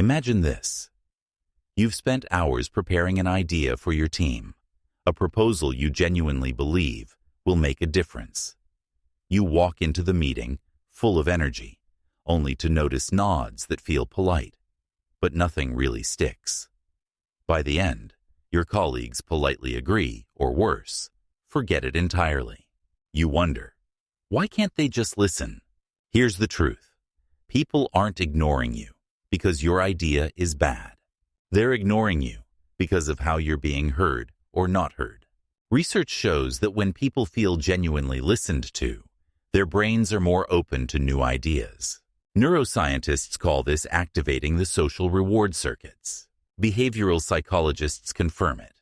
Imagine this. You've spent hours preparing an idea for your team, a proposal you genuinely believe will make a difference. You walk into the meeting full of energy, only to notice nods that feel polite, but nothing really sticks. By the end, your colleagues politely agree, or worse, forget it entirely. You wonder, why can't they just listen? Here's the truth. People aren't ignoring you because your idea is bad. They're ignoring you because of how you're being heard or not heard. Research shows that when people feel genuinely listened to, their brains are more open to new ideas. Neuroscientists call this activating the social reward circuits. Behavioral psychologists confirm it.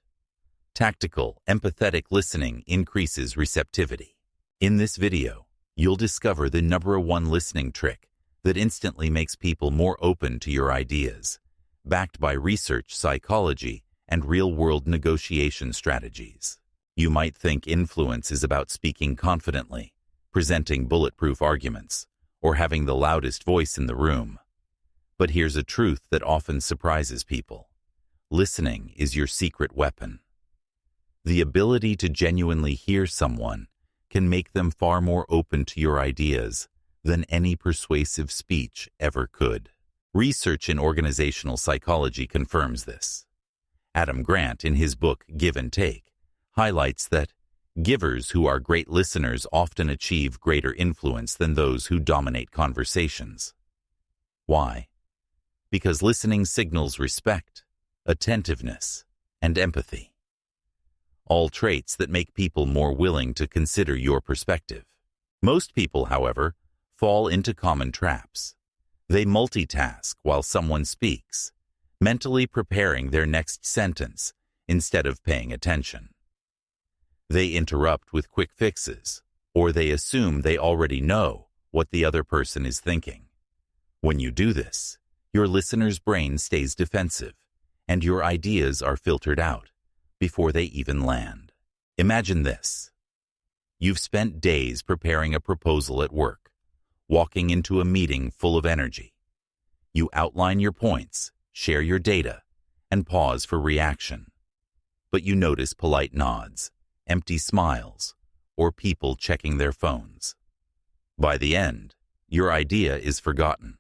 Tactical, empathetic listening increases receptivity. In this video, you'll discover the #1 listening trick that instantly makes people more open to your ideas, backed by research psychology and real-world negotiation strategies. You might think influence is about speaking confidently, presenting bulletproof arguments, or having the loudest voice in the room. But here's a truth that often surprises people. Listening is your secret weapon. The ability to genuinely hear someone can make them far more open to your ideas than any persuasive speech ever could. Research in organizational psychology confirms this. Adam Grant, in his book Give and Take, highlights that givers who are great listeners often achieve greater influence than those who dominate conversations. Why? Because listening signals respect, attentiveness, and empathy. All traits that make people more willing to consider your perspective. Most people, however, fall into common traps. They multitask while someone speaks, mentally preparing their next sentence instead of paying attention. They interrupt with quick fixes, or they assume they already know what the other person is thinking. When you do this, your listener's brain stays defensive, and your ideas are filtered out before they even land. Imagine this. You've spent days preparing a proposal at work, walking into a meeting full of energy. You outline your points, share your data, and pause for reaction. But you notice polite nods, empty smiles, or people checking their phones. By the end, your idea is forgotten.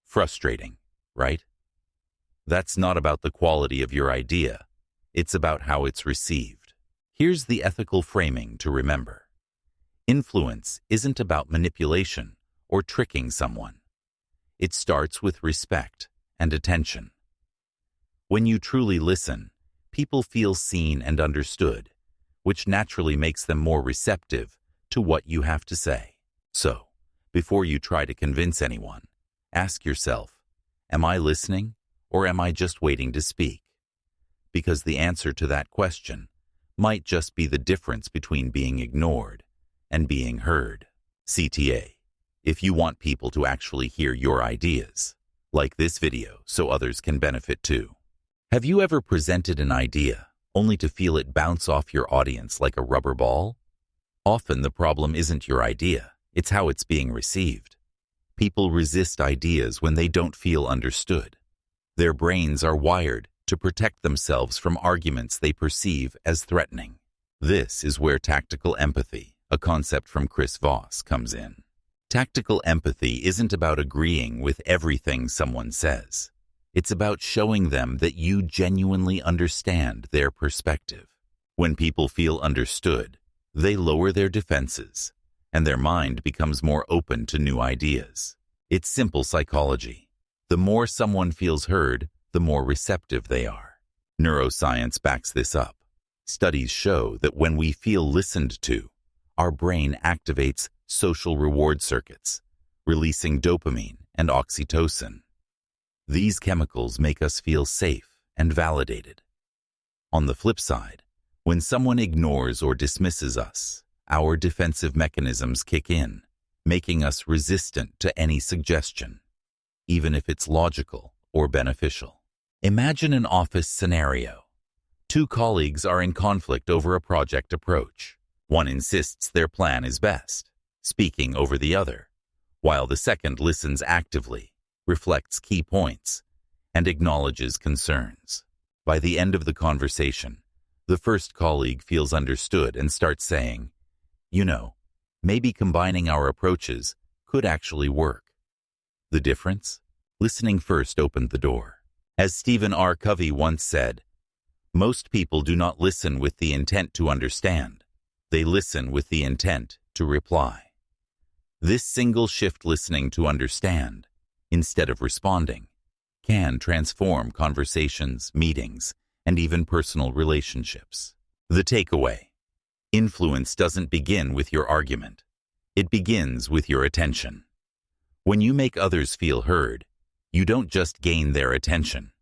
Frustrating, right? That's not about the quality of your idea. It's about how it's received. Here's the ethical framing to remember. Influence isn't about manipulation or tricking someone. It starts with respect and attention. When you truly listen, people feel seen and understood, which naturally makes them more receptive to what you have to say. So, before you try to convince anyone, ask yourself, am I listening or am I just waiting to speak? Because the answer to that question might just be the difference between being ignored and being heard. CTA. If you want people to actually hear your ideas, like this video so others can benefit too. Have you ever presented an idea only to feel it bounce off your audience like a rubber ball? Often the problem isn't your idea, it's how it's being received. People resist ideas when they don't feel understood. Their brains are wired to protect themselves from arguments they perceive as threatening. This is where tactical empathy, a concept from Chris Voss, comes in. Tactical empathy isn't about agreeing with everything someone says. It's about showing them that you genuinely understand their perspective. When people feel understood, they lower their defenses, and their mind becomes more open to new ideas. It's simple psychology. The more someone feels heard, the more receptive they are. Neuroscience backs this up. Studies show that when we feel listened to, our brain activates social reward circuits, releasing dopamine and oxytocin. These chemicals make us feel safe and validated. On the flip side, when someone ignores or dismisses us, our defensive mechanisms kick in, making us resistant to any suggestion, even if it's logical or beneficial. Imagine an office scenario. Two colleagues are in conflict over a project approach. One insists their plan is best, speaking over the other, while the second listens actively, reflects key points, and acknowledges concerns. By the end of the conversation, the first colleague feels understood and starts saying, "You know, maybe combining our approaches could actually work." The difference? Listening first opened the door. As Stephen R. Covey once said, "Most people do not listen with the intent to understand. They listen with the intent to reply." This single shift, listening to understand, instead of responding, can transform conversations, meetings, and even personal relationships. The takeaway: influence doesn't begin with your argument. It begins with your attention. When you make others feel heard, you don't just gain their attention.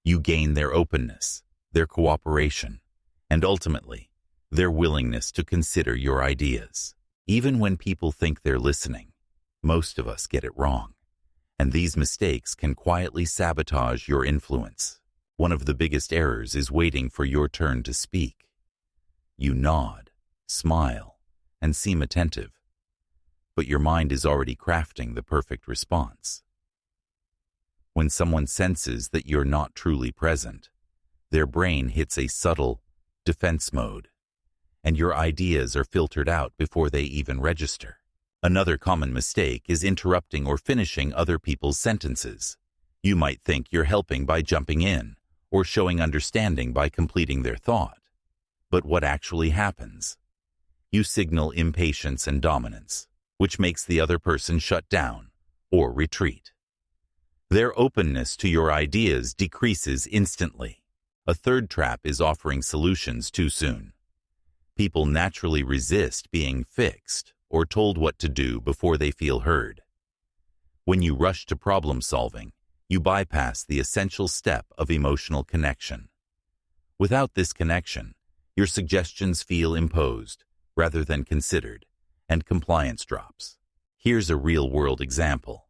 You gain their openness, their cooperation, and ultimately, their willingness to consider your ideas. Even when people think they're listening, most of us get it wrong, and these mistakes can quietly sabotage your influence. One of the biggest errors is waiting for your turn to speak. You nod, smile, and seem attentive, but your mind is already crafting the perfect response. When someone senses that you're not truly present, their brain hits a subtle defense mode, and your ideas are filtered out before they even register. Another common mistake is interrupting or finishing other people's sentences. You might think you're helping by jumping in, or showing understanding by completing their thought. But what actually happens? You signal impatience and dominance, which makes the other person shut down or retreat. Their openness to your ideas decreases instantly. A third trap is offering solutions too soon. People naturally resist being fixed or told what to do before they feel heard. When you rush to problem solving, you bypass the essential step of emotional connection. Without this connection, your suggestions feel imposed rather than considered, and compliance drops. Here's a real-world example.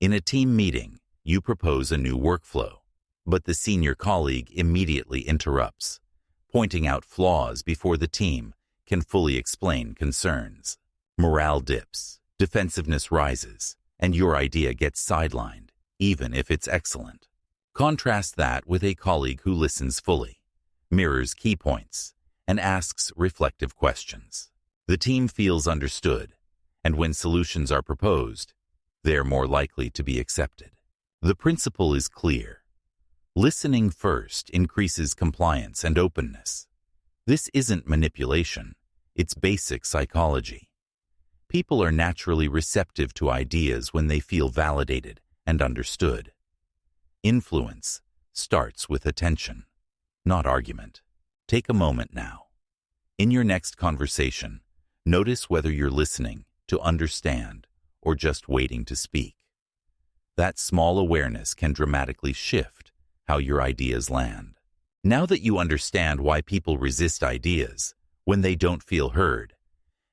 In a team meeting, you propose a new workflow, but the senior colleague immediately interrupts, pointing out flaws before the team can fully explain concerns. Morale dips, defensiveness rises, and your idea gets sidelined, even if it's excellent. Contrast that with a colleague who listens fully, mirrors key points, and asks reflective questions. The team feels understood, and when solutions are proposed, they're more likely to be accepted. The principle is clear. Listening first increases compliance and openness. This isn't manipulation, it's basic psychology. People are naturally receptive to ideas when they feel validated and understood. Influence starts with attention, not argument. Take a moment now. In your next conversation, notice whether you're listening to understand or just waiting to speak. That small awareness can dramatically shift how your ideas land. Now that you understand why people resist ideas when they don't feel heard,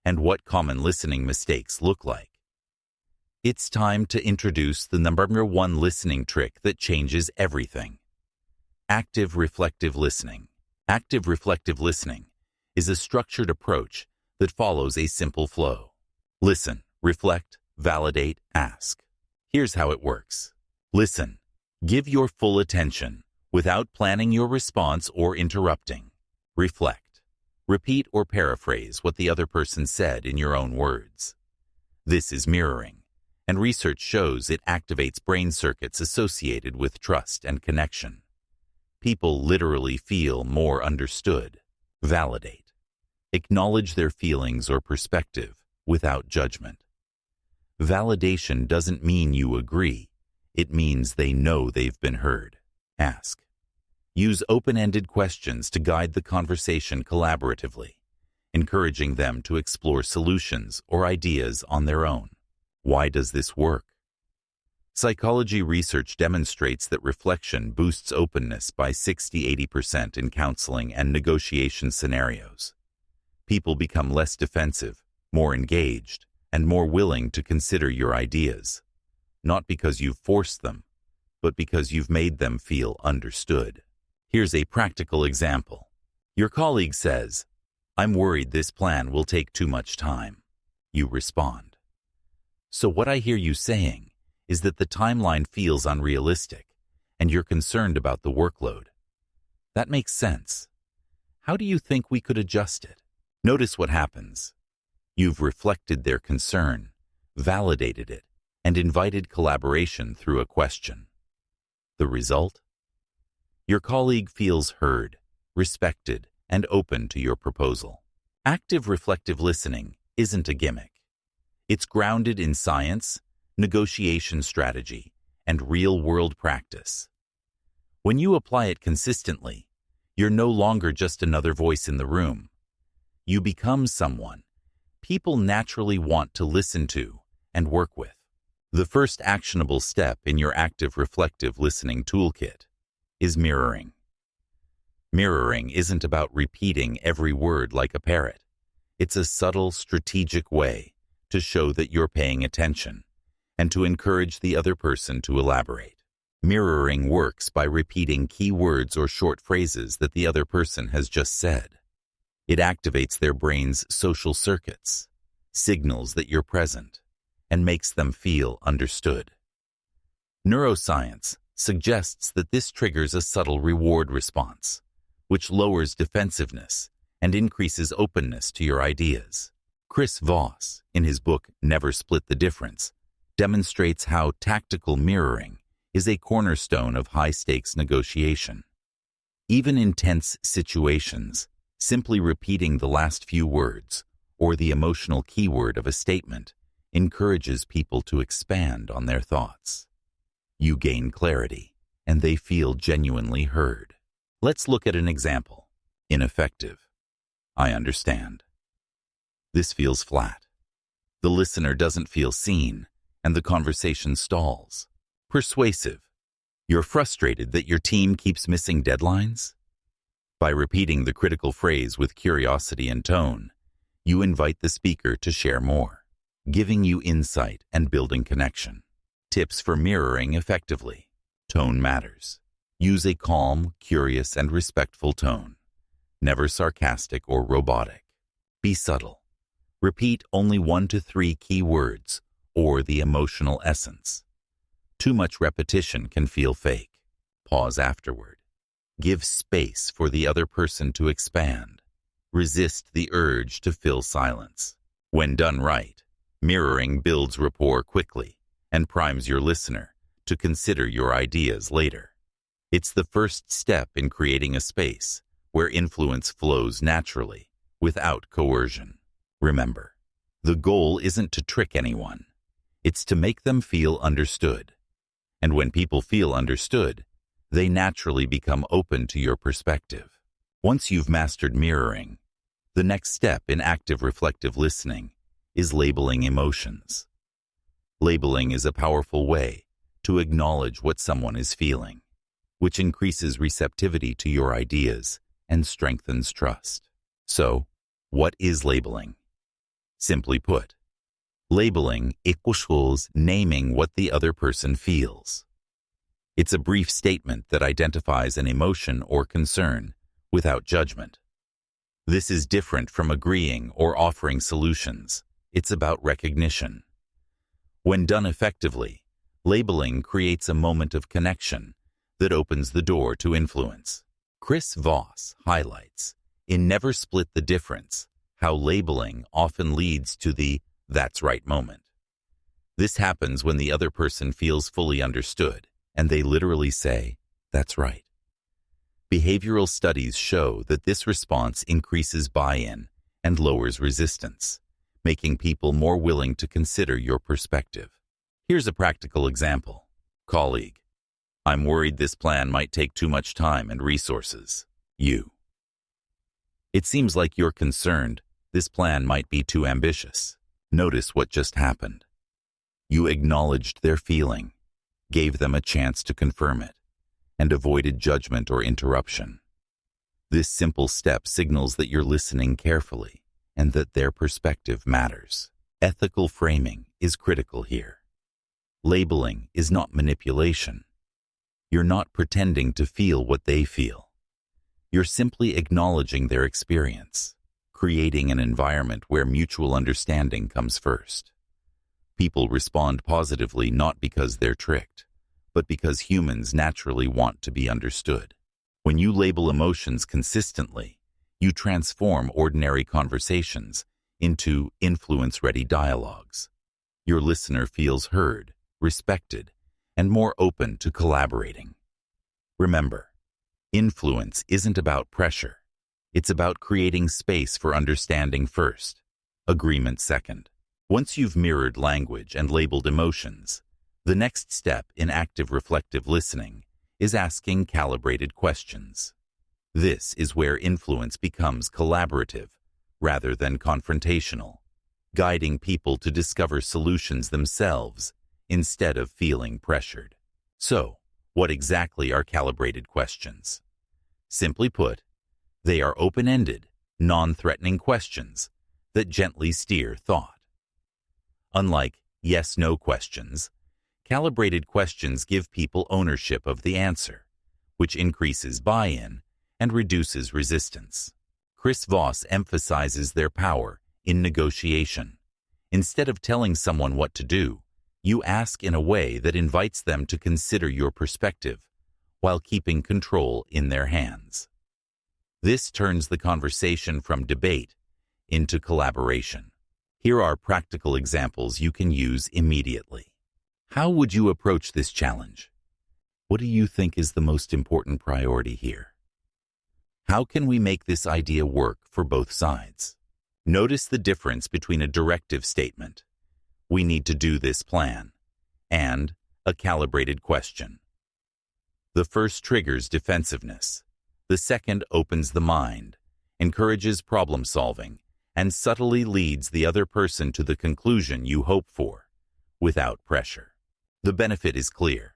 and what common listening mistakes look like, it's time to introduce the number one listening trick that changes everything. Active reflective listening. Active reflective listening is a structured approach that follows a simple flow. Listen, reflect, validate, ask. Here's how it works. Listen. Give your full attention without planning your response or interrupting. Reflect. Repeat or paraphrase what the other person said in your own words. This is mirroring, and research shows it activates brain circuits associated with trust and connection. People literally feel more understood. Validate. Acknowledge their feelings or perspective without judgment. Validation doesn't mean you agree. It means they know they've been heard. Ask. Use open-ended questions to guide the conversation collaboratively, encouraging them to explore solutions or ideas on their own. Why does this work? Psychology research demonstrates that reflection boosts openness by 60–80% in counseling and negotiation scenarios. People become less defensive, more engaged, and more willing to consider your ideas, not because you've forced them, but because you've made them feel understood. Here's a practical example. Your colleague says, "I'm worried this plan will take too much time." You respond, "So what I hear you saying is that the timeline feels unrealistic, and you're concerned about the workload. That makes sense. How do you think we could adjust it? Notice what happens. You've reflected their concern, validated it, and invited collaboration through a question. The result? Your colleague feels heard, respected, and open to your proposal. Active reflective listening isn't a gimmick. It's grounded in science, negotiation strategy, and real-world practice. When you apply it consistently, you're no longer just another voice in the room. You become someone people naturally want to listen to and work with. The first actionable step in your active reflective listening toolkit is mirroring. Mirroring isn't about repeating every word like a parrot. It's a subtle, strategic way to show that you're paying attention and to encourage the other person to elaborate. Mirroring works by repeating key words or short phrases that the other person has just said. It activates their brain's social circuits, signals that you're present, and makes them feel understood. Neuroscience suggests that this triggers a subtle reward response, which lowers defensiveness and increases openness to your ideas. Chris Voss, in his book Never Split the Difference, demonstrates how tactical mirroring is a cornerstone of high-stakes negotiation. Even in tense situations, simply repeating the last few words or the emotional keyword of a statement encourages people to expand on their thoughts. You gain clarity, and they feel genuinely heard. Let's look at an example. Ineffective. I understand. This feels flat. The listener doesn't feel seen, and the conversation stalls. Persuasive. You're frustrated that your team keeps missing deadlines? By repeating the critical phrase with curiosity and tone, you invite the speaker to share more, giving you insight and building connection. Tips for mirroring effectively. Tone matters. Use a calm, curious, and respectful tone. Never sarcastic or robotic. Be subtle. Repeat only 1 to 3 key words or the emotional essence. Too much repetition can feel fake. Pause afterward. Give space for the other person to expand. Resist the urge to fill silence. When done right, mirroring builds rapport quickly and primes your listener to consider your ideas later. It's the first step in creating a space where influence flows naturally, without coercion. Remember, the goal isn't to trick anyone. It's to make them feel understood. And when people feel understood, they naturally become open to your perspective. Once you've mastered mirroring, the next step in active reflective listening is labeling emotions. Labeling is a powerful way to acknowledge what someone is feeling, which increases receptivity to your ideas and strengthens trust. So, what is labeling? Simply put, labeling equals naming what the other person feels. It's a brief statement that identifies an emotion or concern without judgment. This is different from agreeing or offering solutions. It's about recognition. When done effectively, labeling creates a moment of connection that opens the door to influence. Chris Voss highlights, in Never Split the Difference, how labeling often leads to the "that's right" moment. This happens when the other person feels fully understood, and they literally say, "That's right." Behavioral studies show that this response increases buy-in and lowers resistance, making people more willing to consider your perspective. Here's a practical example. Colleague, I'm worried this plan might take too much time and resources. You. It seems like you're concerned this plan might be too ambitious. Notice what just happened. You acknowledged their feeling, gave them a chance to confirm it, and avoided judgment or interruption. This simple step signals that you're listening carefully and that their perspective matters. Ethical framing is critical here. Labeling is not manipulation. You're not pretending to feel what they feel. You're simply acknowledging their experience, creating an environment where mutual understanding comes first. People respond positively not because they're tricked, but because humans naturally want to be understood. When you label emotions consistently, you transform ordinary conversations into influence-ready dialogues. Your listener feels heard, respected, and more open to collaborating. Remember, influence isn't about pressure. It's about creating space for understanding first, agreement second. Once you've mirrored language and labeled emotions, the next step in active reflective listening is asking calibrated questions. This is where influence becomes collaborative rather than confrontational, guiding people to discover solutions themselves instead of feeling pressured. So, what exactly are calibrated questions? Simply put, they are open-ended, non-threatening questions that gently steer thought. Unlike yes-no questions, calibrated questions give people ownership of the answer, which increases buy-in and reduces resistance. Chris Voss emphasizes their power in negotiation. Instead of telling someone what to do, you ask in a way that invites them to consider your perspective while keeping control in their hands. This turns the conversation from debate into collaboration. Here are practical examples you can use immediately. How would you approach this challenge? What do you think is the most important priority here? How can we make this idea work for both sides? Notice the difference between a directive statement, "We need to do this plan," and a calibrated question. The first triggers defensiveness. The second opens the mind, encourages problem solving, and subtly leads the other person to the conclusion you hope for, without pressure. The benefit is clear.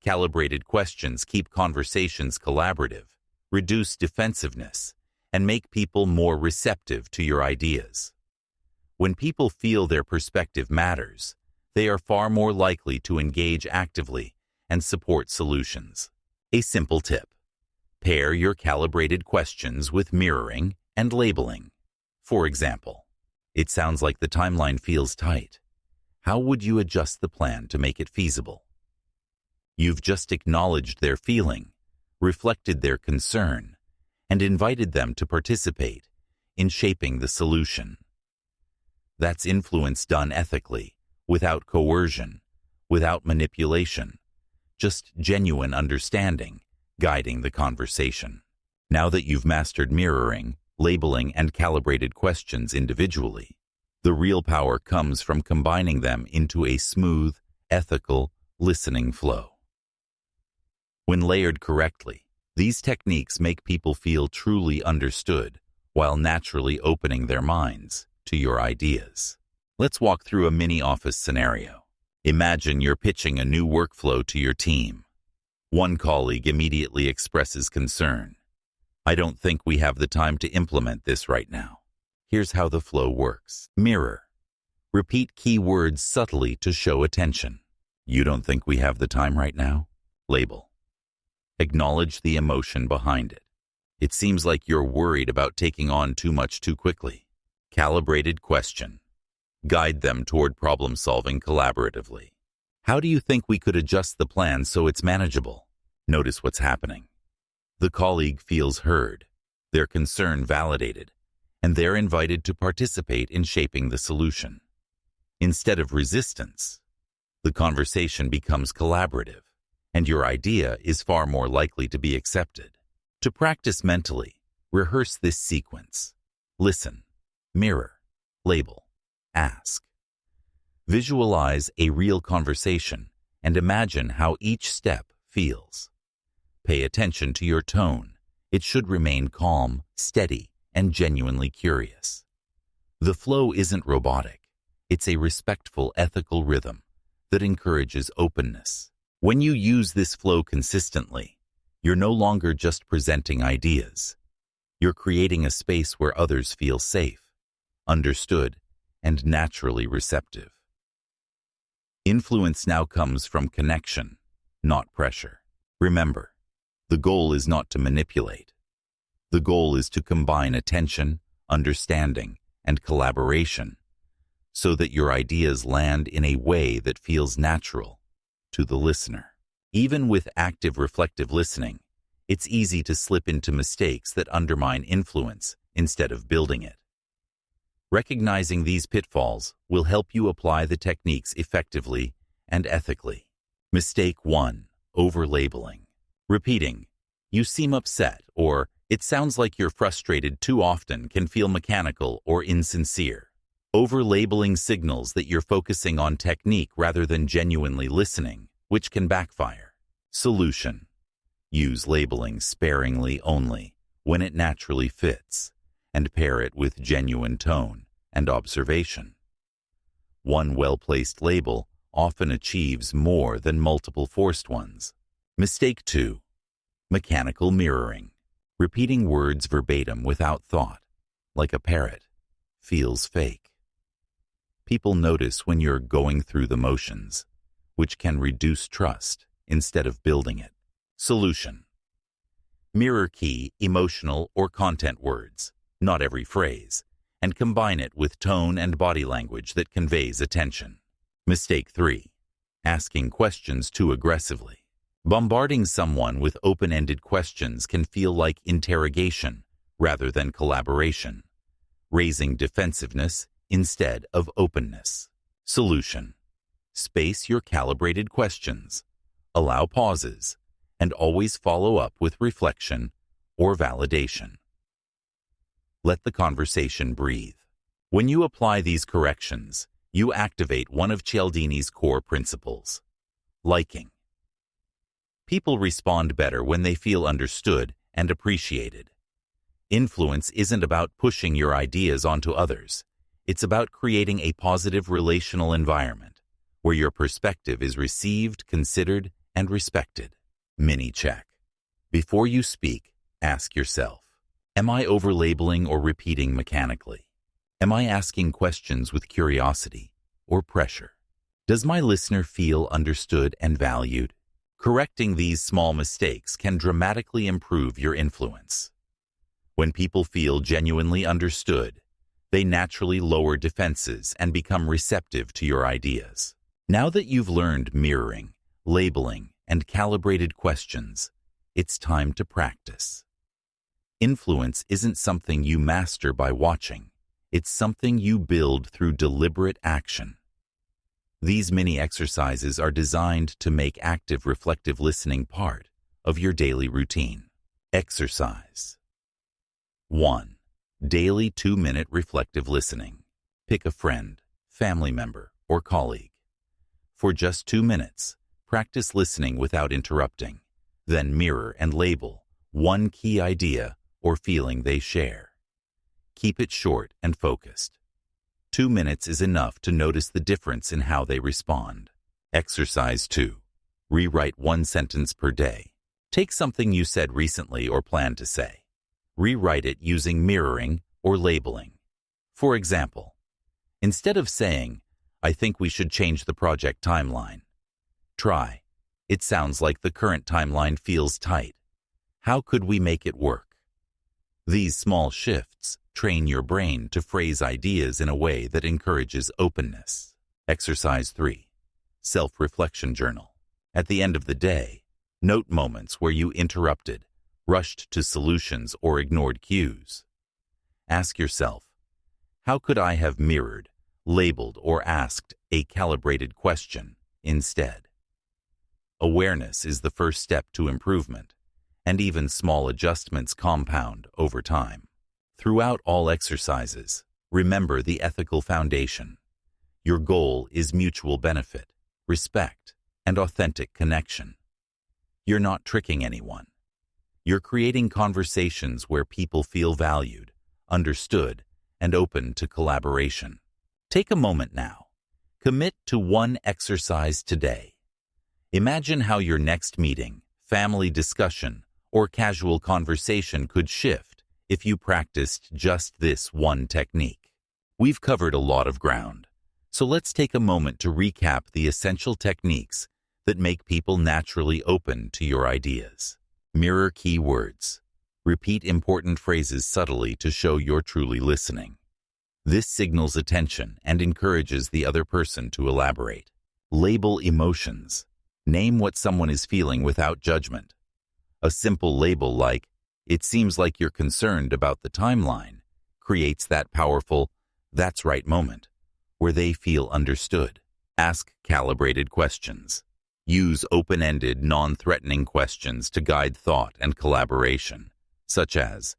Calibrated questions keep conversations collaborative, reduce defensiveness, and make people more receptive to your ideas. When people feel their perspective matters, they are far more likely to engage actively and support solutions. A simple tip: pair your calibrated questions with mirroring and labeling. For example, "It sounds like the timeline feels tight. How would you adjust the plan to make it feasible?" You've just acknowledged their feeling, reflected their concern, and invited them to participate in shaping the solution. That's influence done ethically, without coercion, without manipulation, just genuine understanding guiding the conversation. Now that you've mastered mirroring, labeling, and calibrated questions individually, the real power comes from combining them into a smooth, ethical, listening flow. When layered correctly, these techniques make people feel truly understood while naturally opening their minds to your ideas. Let's walk through a mini office scenario. Imagine you're pitching a new workflow to your team. One colleague immediately expresses concern. "I don't think we have the time to implement this right now." Here's how the flow works. Mirror. Repeat key words subtly to show attention. "You don't think we have the time right now?" Label. Acknowledge the emotion behind it. "It seems like you're worried about taking on too much too quickly." Calibrated question. Guide them toward problem solving collaboratively. "How do you think we could adjust the plan so it's manageable?" Notice what's happening. The colleague feels heard, their concern validated, and they're invited to participate in shaping the solution. Instead of resistance, the conversation becomes collaborative, and your idea is far more likely to be accepted. To practice mentally, rehearse this sequence. Listen, mirror, label, ask. Visualize a real conversation and imagine how each step feels. Pay attention to your tone. It should remain calm, steady, and genuinely curious. The flow isn't robotic. It's a respectful, ethical rhythm that encourages openness. When you use this flow consistently, you're no longer just presenting ideas. You're creating a space where others feel safe, understood, and naturally receptive. Influence now comes from connection, not pressure. Remember, the goal is not to manipulate. The goal is to combine attention, understanding, and collaboration so that your ideas land in a way that feels natural to the listener. Even with active reflective listening, it's easy to slip into mistakes that undermine influence instead of building it. Recognizing these pitfalls will help you apply the techniques effectively and ethically. Mistake 1. Over-labeling. Repeating, "You seem upset," or "It sounds like you're frustrated" too often can feel mechanical or insincere. Over-labeling signals that you're focusing on technique rather than genuinely listening, which can backfire. Solution: use labeling sparingly only, when it naturally fits, and pair it with genuine tone and observation. One well-placed label often achieves more than multiple forced ones. Mistake 2. Mechanical mirroring. Repeating words verbatim without thought, like a parrot, feels fake. People notice when you're going through the motions, which can reduce trust instead of building it. Solution: mirror key emotional or content words, not every phrase, and combine it with tone and body language that conveys attention. Mistake 3. Asking questions too aggressively. Bombarding someone with open-ended questions can feel like interrogation rather than collaboration, raising defensiveness instead of openness. Solution: space your calibrated questions, allow pauses, and always follow up with reflection or validation. Let the conversation breathe. When you apply these corrections, you activate one of Cialdini's core principles: liking. People respond better when they feel understood and appreciated. Influence isn't about pushing your ideas onto others. It's about creating a positive relational environment where your perspective is received, considered, and respected. Mini check. Before you speak, ask yourself, am I over-labeling or repeating mechanically? Am I asking questions with curiosity or pressure? Does my listener feel understood and valued? Correcting these small mistakes can dramatically improve your influence. When people feel genuinely understood, they naturally lower defenses and become receptive to your ideas. Now that you've learned mirroring, labeling, and calibrated questions, it's time to practice. Influence isn't something you master by watching. It's something you build through deliberate action. These mini exercises are designed to make active reflective listening part of your daily routine. Exercise 1. Daily 2-minute reflective listening. Pick a friend, family member, or colleague. For just 2 minutes, practice listening without interrupting, then mirror and label one key idea or feeling they share. Keep it short and focused. 2 minutes is enough to notice the difference in how they respond. Exercise 2. Rewrite 1 sentence per day. Take something you said recently or plan to say. Rewrite it using mirroring or labeling. For example, instead of saying, "I think we should change the project timeline," try, "It sounds like the current timeline feels tight. How could we make it work?" These small shifts train your brain to phrase ideas in a way that encourages openness. Exercise 3. Self-reflection journal. At the end of the day, note moments where you interrupted, rushed to solutions, or ignored cues. Ask yourself, how could I have mirrored, labeled, or asked a calibrated question instead? Awareness is the first step to improvement, and even small adjustments compound over time. Throughout all exercises, remember the ethical foundation. Your goal is mutual benefit, respect, and authentic connection. You're not tricking anyone. You're creating conversations where people feel valued, understood, and open to collaboration. Take a moment now. Commit to one exercise today. Imagine how your next meeting, family discussion, or casual conversation could shift if you practiced just this one technique. We've covered a lot of ground, so let's take a moment to recap the essential techniques that make people naturally open to your ideas. Mirror keywords. Repeat important phrases subtly to show you're truly listening. This signals attention and encourages the other person to elaborate. Label emotions. Name what someone is feeling without judgment. A simple label like, "It seems like you're concerned about the timeline," creates that powerful, "that's right" moment, where they feel understood. Ask calibrated questions. Use open-ended, non-threatening questions to guide thought and collaboration, such as,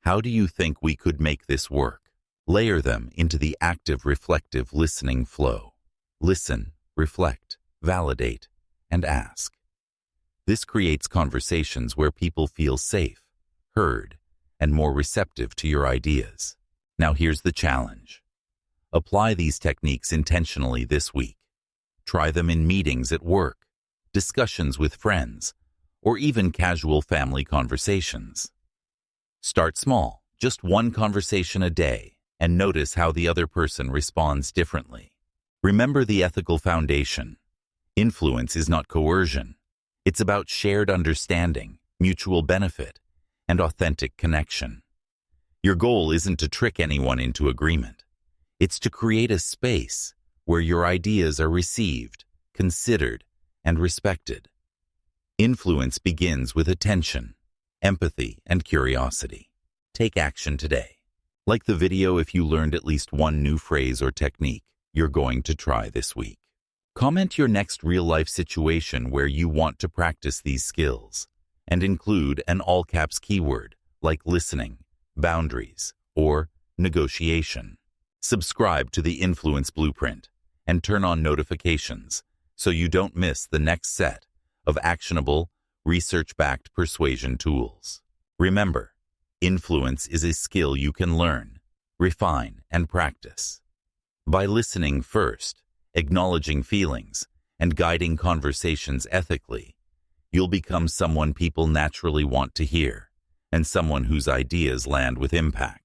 "How do you think we could make this work?" Layer them into the active, reflective listening flow. Listen, reflect, validate, and ask. This creates conversations where people feel safe, heard, and more receptive to your ideas. Now here's the challenge. Apply these techniques intentionally this week. Try them in meetings at work, discussions with friends, or even casual family conversations. Start small, just one conversation a day, and notice how the other person responds differently. Remember the ethical foundation. Influence is not coercion. It's about shared understanding, mutual benefit, and authentic connection. Your goal isn't to trick anyone into agreement. It's to create a space where your ideas are received, considered, and respected. Influence begins with attention, empathy, and curiosity. Take action today. Like the video if you learned at least one new phrase or technique you're going to try this week. Comment your next real-life situation where you want to practice these skills, and include an all-caps keyword like listening, boundaries, or negotiation. Subscribe to the Influence Blueprint and turn on notifications so you don't miss the next set of actionable, research-backed persuasion tools. Remember, influence is a skill you can learn, refine, and practice. By listening first, acknowledging feelings, and guiding conversations ethically, you'll become someone people naturally want to hear, and someone whose ideas land with impact.